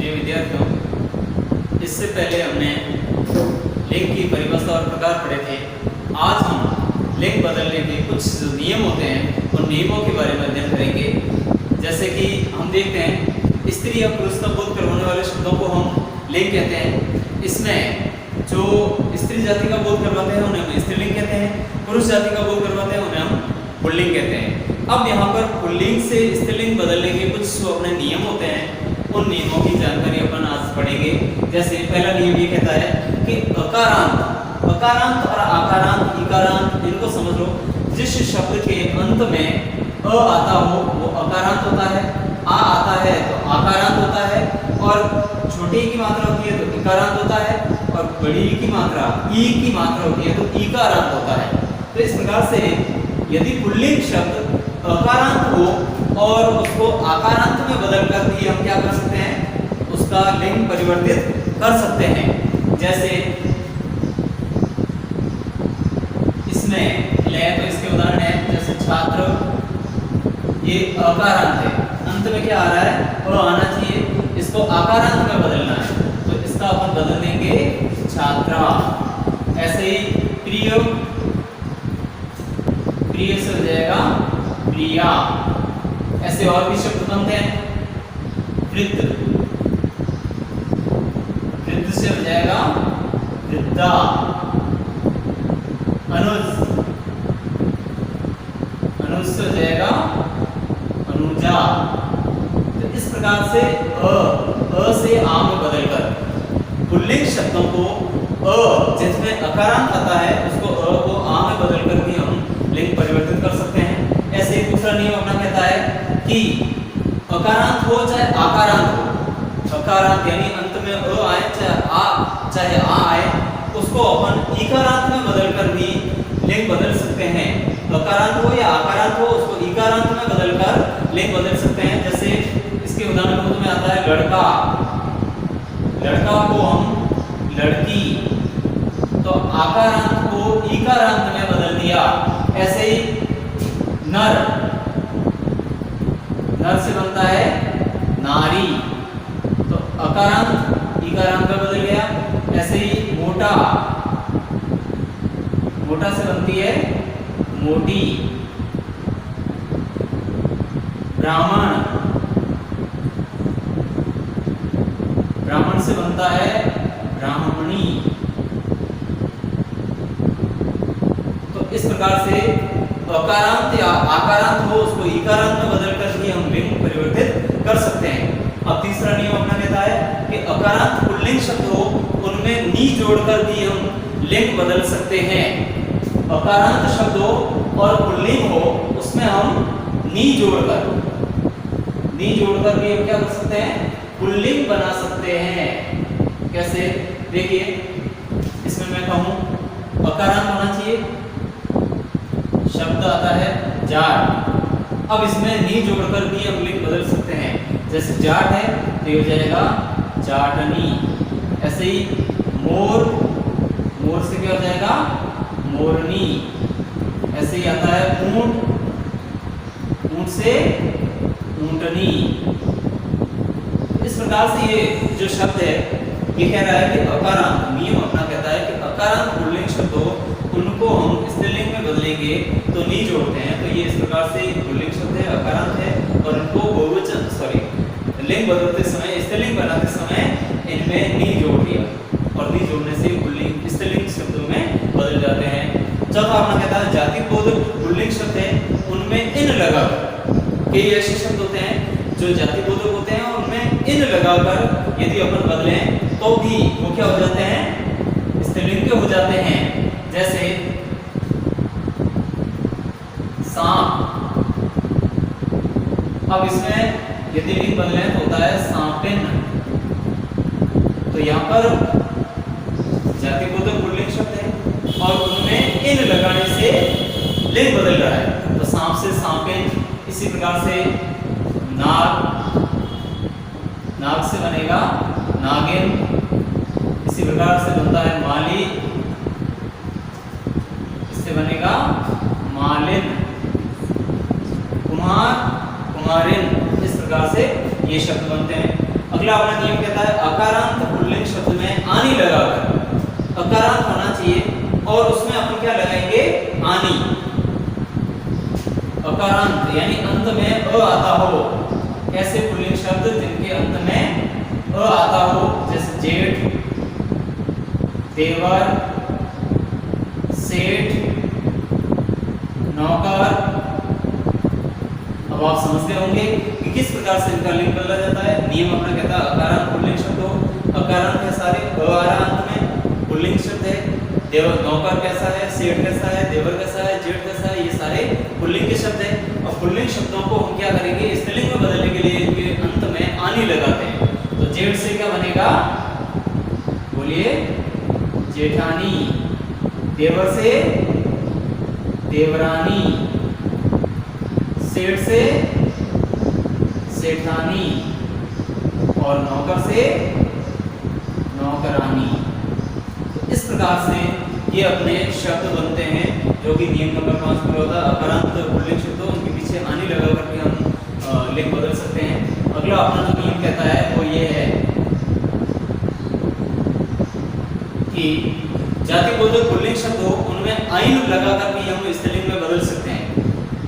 प्रिय विद्यार्थियों, इससे पहले हमने लिंग की परिभाषा और प्रकार पढ़े थे। आज हम लिंग बदलने के कुछ जो नियम होते हैं उन नियमों के बारे में अध्ययन करेंगे। जैसे कि हम देखते हैं स्त्री या पुरुष का बोध करवाने वाले शब्दों को हम लिंग कहते हैं। इसमें जो स्त्री जाति का बोध करवाते हैं उन्हें हम स्त्रीलिंग कहते हैं, पुरुष जाति का बोध करवाते हैं उन्हें हम पुल्लिंग कहते हैं। अब यहाँ पर पुल्लिंग से स्त्रीलिंग बदलने के कुछ जो अपने नियम होते हैं उन नियमों की जानकारी अपन आज पढ़ेंगे। जैसे पहला नियम ये कहता है कि अकारांत और आकारांत, इकारांत इनको समझ लो। जिस शब्द के अंत में अ आता हो वो अकारांत होता है, आ आता है तो आकारांत होता है, और छोटी की मात्रा होती है तो इकारांत होता है, और बड़ी की मात्रा ई की मात्रा होती है तो ईकारांत होता है। तो इस प्रकार से यदि पुल्लिंग शब्द अकारांत हो और उसको आकारांत में बदल कर दिए हम क्या कर सकते हैं, उसका लिंग परिवर्तित कर सकते हैं। जैसे इसमें ले तो इसके उदाहरण है, जैसे छात्र, ये अकारांत है, अंत में क्या आ रहा है और आना चाहिए, इसको आकारांत में बदलना है तो इसका अपन बदल देंगे छात्रा। ऐसे ही प्रिय, प्रिय से हो जाएगा प्रिया। ऐसे और भी शब्द बनते हैं। वृद्ध, वृद्ध से हो जाएगा वृद्धा। अनुज, अनुज से हो जाएगा अनुजा। तो इस प्रकार से अ से आ में बदलकर पुल्लिंग शब्दों को अ जिसमें अकारांत आता है उसको अ को आ में बदलकर भी हम लिंग परिवर्तित कर सकते हैं। ऐसे दूसरा नियम अपना कहता है कि अकारांत हो चाहे आकारांत हो, अकारांत यानी अंत में अ आए चाहे आ आए, उसको अपन इकारांत में बदलकर भी लिंग बदल सकते हैं। अकारांत हो या आकारांत हो उसको इकारांत में बदलकर लिंग बदल सकते हैं। जैसे इसके उदाहरण रूप में आता है लड़का, लड़का को हम लड़की, तो आकारांत को इकारांत में बदल दिया। ऐसे ही नर, नर से बनता है नारी, तो अकारांत इकारांत में बदल गया। ऐसे ही मोटा, मोटा से बनती है मोटी। ब्राह्मण, ब्राह्मण से बनता है ब्राह्मणी। तो इस प्रकार से अकारांत या आकारांत हो उसको इकारांत में बदल कर भी हम लिंग परिवर्तित कर सकते हैं। अब तीसरा नियम अपना कहता है कि अकारांत पुल्लिंग शब्द हो उनमें नी जोड़कर भी हम लिंग बदल सकते हैं। अकारांत शब्द हो और पुल्लिंग हो उसमें हम नी जोड़कर भी हम क्या कर सकते हैं, पुल्लिंग बना सकते हैं। कैसे, देखिए इसमें मैं कहूं अकारांत होना चाहिए, शब्द आता है जाट। अब इसमें नी जोड़कर भी हम लिंग बदल सकते हैं। जैसे जाट है तो ये हो जाएगा जाटनी। ऐसे ही मोर, मोर से क्या हो जाएगा मोरनी। ऐसे ही आता है ऊंट, ऊंट से ऊंटनी। इस प्रकार से ये जो शब्द है ये कह रहा है कि अकारांत, नियम अपना कहता है कि अकारांत पुल्लिंग शब्द हो उनको हम स्त्रीलिंग में बदलेंगे तो नी जोड़ते हैं। तो ये इस प्रकार से पुल्लिंग शब्द है, अकारांत है, और इनको बहुवचन लिंग बदलते समय, स्त्रीलिंग बनाते समय इनमें नी जोड़ दिया, और नी जोड़ने से पुल्लिंग स्त्रीलिंग शब्दों में बदल जाते हैं। चौथा अपना कहता है जाति बोधक पुल्लिंग शब्द है उनमें इन लगाकर, कई ऐसे शब्द होते हैं जो जाति बोधक होते हैं उनमें इन लगाकर यदि अपन बदलें तो भी वो क्या हो जाते हैं, स्त्रीलिंग के हो जाते हैं। जैसे सांप, अब इसमें यदि लिंग बदले तो होता है सांपिन। तो यहाँ पर जातिबोधक पुल्लिंग शब्द है और उनमें इन लगाने से लिंग बदल रहा है, तो सांप से सांपिन। इसी प्रकार से नाग, नाग से बनेगा नागिन। इसी प्रकार से बनता है माली, इससे बनेगा मालिन। कुमार, कुमारिन। इस प्रकार से ये शब्द बनते हैं। अगला अपना नियम कहता है अकारांत पुल्लिंग शब्द में आनी लगाकर, अकारांत होना चाहिए और उसमें अपन क्या लगाएंगे, आनी। अकारांत यानी अंत में अ आता हो, ऐसे पुल्लिंग शब्द जिनके अंत में अ आता हो, जैसे जेठ, देवर, सेठ, नौकर। अब आप समझ गए होंगे कि किस प्रकार से इनका लिंग बदला जाता है। नियम अपना कहता है अकारांत पुल्लिंग शब्द हो, अकारांत है सारे, अ आ रहा अंत में, पुल्लिंग शब्द है। देवर, नौकर कैसा है, सेठ कैसा है, देवर कैसा है, जेठ कैसा है, ये सारे पुल्लिंग के शब्द हैं। और पुल्लिंग शब्दों को हम क्या करेंगे, स्त्रीलिंग में बदलने के लिए इनके अंत में आनी लगाते हैं। तो जेठ से क्या बनेगा, बोलिए, जेठानी। देवर से देवरानी, सेठ से सेठानी और नौकर से नौकरानी। तो इस प्रकार से ये अपने शब्द बनते हैं जो कि नियम नंबर 5 में होता है अकारांत पुल्लिंग शब्द, उनके पीछे आनी लगा करके हम लिंग बदल सकते हैं। अगला अपना जो नियम कहता है वो ये है कि जातिबोधक पुल्लिंग शब्द हो उनमें आइन लगाकर भी हम स्त्रीलिंग में बदल सकते हैं।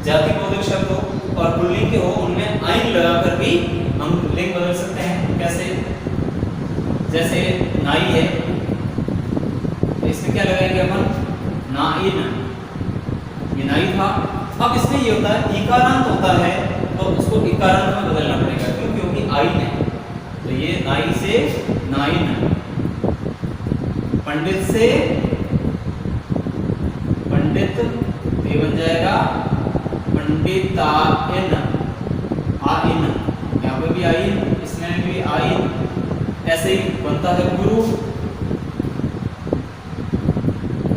जातिबोधक शब्द हो और पुल्लिंग के हो उनमें आइन लगाकर भी हम लिंग बदल सकते हैं। कैसे, जैसे नाई है, तो इसमें क्या लगाएंगे अपन, नाइन, ये नाई था। अब इसमें ये होता है इकारांत होता है तो उसको इकारांत में बदलना पड़ेगा, क्यों, क्योंकि आइन है। तो ये नाई से नाइन, पंडित से पंडित, ये बन जाएगा पंडिताइन, आइन, यहाँ पे भी आइन, इसमें भी आइन। ऐसे ही बनता है गुरु,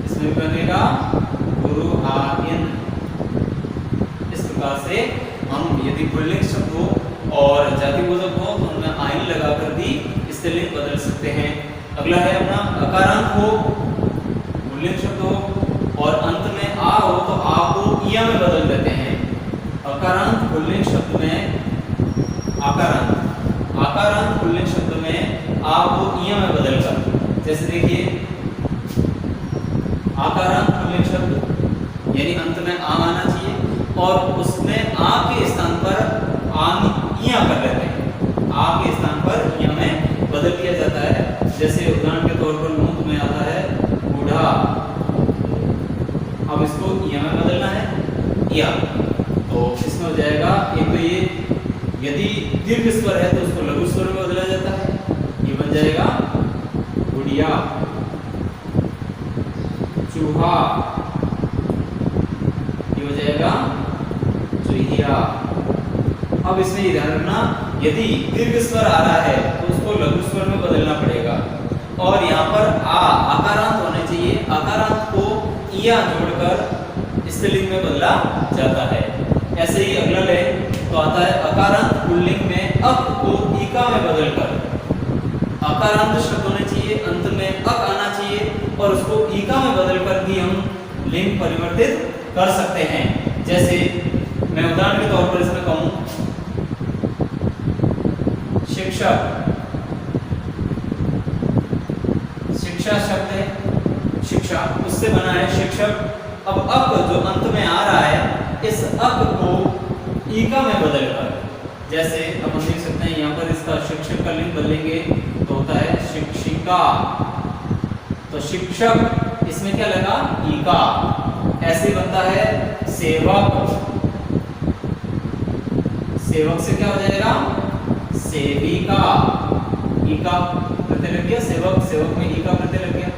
इसमें भी बनेगा गुरु आइन। इस प्रकार से हम यदि पुल्लिंग शब्द हो और जातिबोधक हो तो उनमें आइन लगाकर भी स्त्रीलिंग बदल सकते हैं। अगला है अपना अकारांत हो, पुल्लिंग शब्द हो और अंत में आ हो तो आ को इया में बदल देते हैं। अकारांत पुल्लिंग शब्द में आकारांत पुल्लिंग शब्द में आ को इया में बदलकर, जैसे देखिए आकारांत पुल्लिंग शब्द यानी अंत में आ आना चाहिए और उसमें आ के स्थान पर आन इया कर देते हैं, आ के स्थान पर इया में बदल दिया जाता है। जैसे उदाहरण के तौर पर मुंह में आता है बूढ़ा, अब इसको इया में बदलना है, इया, तो इसमें हो जाएगा एक तो ये, यदि दीर्घ स्वर है तो उसको लघु स्वर में बदला जाता है, ये बन जाएगा बुढ़िया, चूहा, ये हो जाएगा चूहिया। अब इसमें ये ध्यान रखना, यदि दीर्घ स्वर आ रहा है तो उसको लघु स्वर में बदलना पड़ेगा और यहाँ पर आ आकारांत होने चाहिए, आकारांत को इया जोड़कर स्त्रीलिंग में बदला जाता है। ऐसे ही अगला ले तो आता है अकारांत पुल्लिंग में अक को इका में बदलकर, अकारांत शब्द होने चाहिए, अंत में अक आना चाहिए और उसको इका में बदलकर भी हम लिंग परिवर्तित कर सकते हैं। जैसे मैं उदाहरण के तौर पर इसमें कहूं शिक्षक, शिक्षा शब्द है, शिक्षा उससे बना है शिक्षक। अब अक जो अंत में आ रहा है इस अक को ईका में बदलकर, जैसे अपन देख सकते हैं यहाँ पर इसका शिक्षक का लिंग बदलेंगे तो होता है शिक्षिका, तो शिक्षक इसमें क्या लगा, ईका। ऐसे बनता है सेवक, सेवक से क्या हो जाएगा, सेविका, ईका प्रत्यय लग गया, सेवक, सेवक में ईका प्रत्यय लग गया।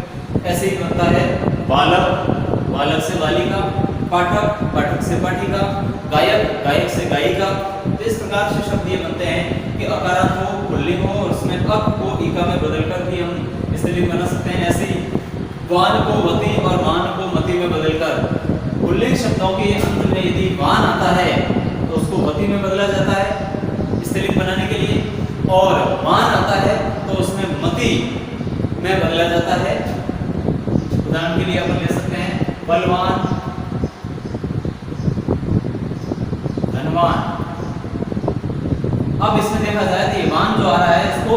ऐसे ही बनता है बालक, बालक से बालिका, पाठक, पाठक से पाठिका, गायक, गायक से गायिका। तो इस प्रकार से शब्द ये बनते हैं कि अकारांत हो, पुल्लिंग हो और उसमें अक को ईका में बदलकर भी हम स्त्रीलिंग बना सकते हैं। ऐसे ही वान को वति और मान को मति में बदलकर पुल्लिंग शब्दों के अंत में यदि वान आता है तो उसको वति में बदला जाता है स्त्रीलिंग बनाने के लिए, और मान आता है तो उसमें मति में बदला जाता है। उदाहरण के लिए अपन ले सकते हैं बलवान, धनवान। अब इसमें देखा जाए तो ये वान जो आ रहा है इसको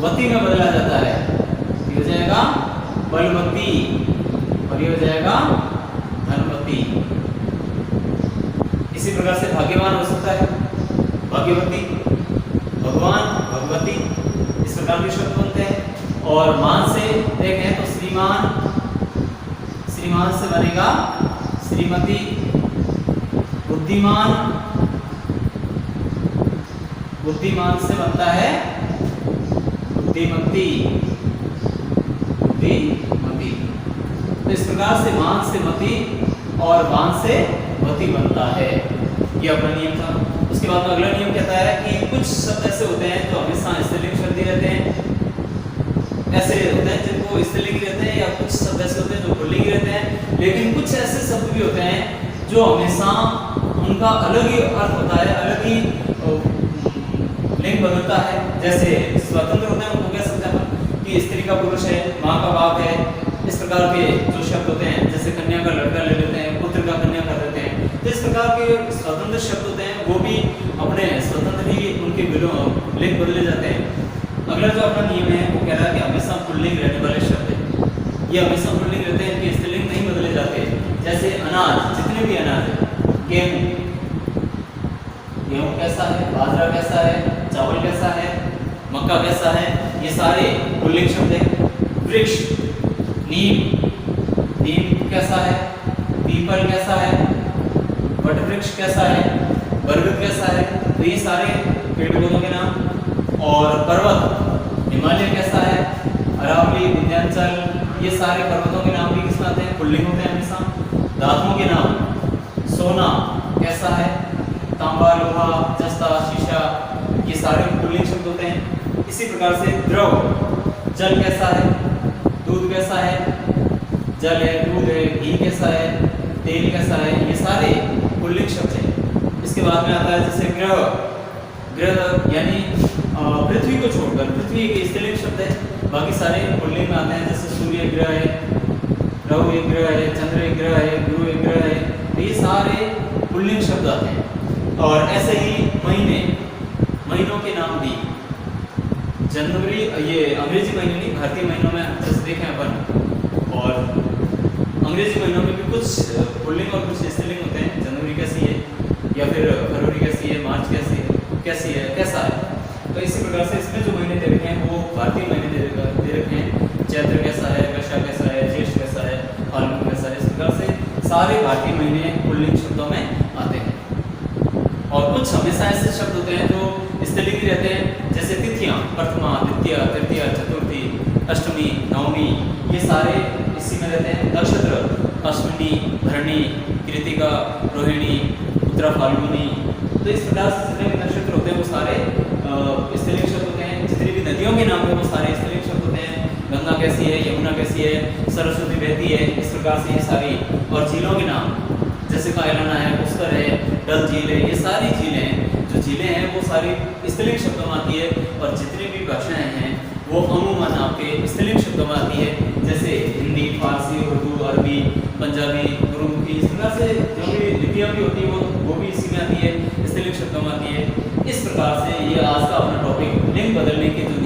वती में बदला जाता है, ये हो जाएगा बलवती और ये हो जाएगा धनवती। इसी प्रकार से भाग्यवान हो सकता है भाग्यवती, भगवान भगवती, इस प्रकार के शब्द बनते हैं। और मान से देखें तो श्रीमान, श्रीमान से बनेगा श्रीमती, बुद्धिमान, बुद्धिमान से बनता है बुद्धिमती, बुद्धिमती। तो इस प्रकार से मान से मती और वान से वती बनता है, ये अपना नियम था। उसके बाद में अगला नियम कहता है कि कुछ शब्द ऐसे होते हैं जो हमेशा स्त्रीलिंग शब्द ही रहते हैं, ऐसे होते हैं जिनको स्त्रीलिंग रहते हैं, या कुछ शब्द ऐसे होते हैं जो पुल्लिंग रहते हैं। लेकिन कुछ ऐसे शब्द भी होते हैं जो हमेशा उनका अलग ही अर्थ होता है, अलग ही लिंग बदलता है। जैसे स्वतंत्र होते हैं उनको कह सकते हैं कि स्त्री का पुरुष है, माँ का बाप है, इस प्रकार के जो शब्द होते हैं। जैसे कन्या का लड़का ले लेते हैं, पुत्र का कन्या कर देते हैं। तो इस प्रकार के स्वतंत्र शब्द होते हैं, वो भी अपने स्वतंत्र ही उनके लिंग बदले जाते हैं। अगला जो अपना नियम है वो कह रहा है कि हमेशा पुल्लिंग रहने वाले शब्द है, ये हमेशा पुल्लिंग रहते हैं, इनके स्त्रीलिंग नहीं बदले जाते। जैसे अनाज, जितने भी अनाज है, गेहूँ, गेहूँ कैसा है, बाजरा कैसा है, चावल कैसा है, मक्का कैसा है, ये सारे पुल्लिंग शब्द हैं। वृक्ष, नीम, नीम कैसा है, पीपल कैसा है, वट वृक्ष कैसा है, बरगद कैसा है, तो ये सारे पेड़ पौधों के नाम। और पर्वत, हिमालय कैसा है, अरावली, विंध्याचल, ये सारे पर्वतों के नाम भी किसमें आते हैं, पुल्लिंग होते हैं हमेशा। धातुओं के नाम, सोना कैसा है, तांबा, लोहा, जस्ता, शीशा, ये सारे पुल्लिंग शब्द होते हैं। इसी प्रकार से द्रव, जल कैसा है, दूध कैसा है, जल है, दूध है, घी कैसा है, तेल कैसा है, ये सारे पुल्लिंग शब्द हैं। इसके बाद में आता है जैसे ग्रह, ग्रह यानी पृथ्वी को छोड़कर, पृथ्वी एक स्त्रीलिंग शब्द है, बाकी सारे पुल्लिंग में आते हैं। जैसे सूर्य ग्रह है, राहु एक ग्रह है, चंद्र एक ग्रह है, गुरु एक ग्रह है, तो ये सारे पुल्लिंग शब्द आते हैं। और ऐसे ही महीने, महीनों के नाम भी, जनवरी, ये अंग्रेजी महीने नहीं, भारतीय महीनों में जैसे देखें अपन, और अंग्रेजी महीनों में भी कुछ पुल्लिंग और कुछ स्त्रीलिंग होते हैं। जनवरी कैसी है, या फिर फरवरी कैसी है, मार्च कैसी है, कैसा है। तो इसी प्रकार से इसमें जो महीने दे रखे हैं वो भारतीय महीने दे रखे हैं। चैत्र कैसा है, वैशाख कैसा है, ज्येष्ठ कैसा है, फाल्गुन कैसा है, इस प्रकार से सारे भारतीय महीने पुल्लिंग शब्दों में आते हैं। और कुछ हमेशा ऐसे शब्द होते हैं जो स्त्रीलिंग रहते हैं, जैसे तिथियां, प्रथमा, द्वितीया, तृतीया, चतुर्थी, अष्टमी, नवमी, ये सारे इसी में रहते हैं। नक्षत्र, अश्विनी, भरणी, कृतिका, रोहिणी, उत्तरा, फाल्गुनी, तो इस प्रकार से जितने भी नक्षत्र होते हैं वो सारे स्त्रीलिंग शब्द होते हैं। जितनी भी नदियों के नाम है वो सारे स्त्रीलिंग शब्द होते हैं। गंगा कैसी है, यमुना कैसी है, सरस्वती बहती है, इस प्रकार से ये सारी। और झीलों के नाम, जैसे कायलाना है, पुष्कर है, डल झील है, ये सारी झीलें, जो झीलें हैं वो सारी स्त्रीलिंग शब्दों में आती है। और जितनी भी भाषाएं हैं वो अमूमन आपके स्त्रीलिंग शब्दों में आती है। जैसे हिंदी, फारसी, उर्दू, अरबी, पंजाबी, गुरुमुखी, इस प्रकार से जो भी लिपियाँ भी होती है वो भी इसी में आती है, स्त्रीलिंग शब्दों में आती है। इस प्रकार से ये आज का अपना टॉपिक लिंग बदलने के जो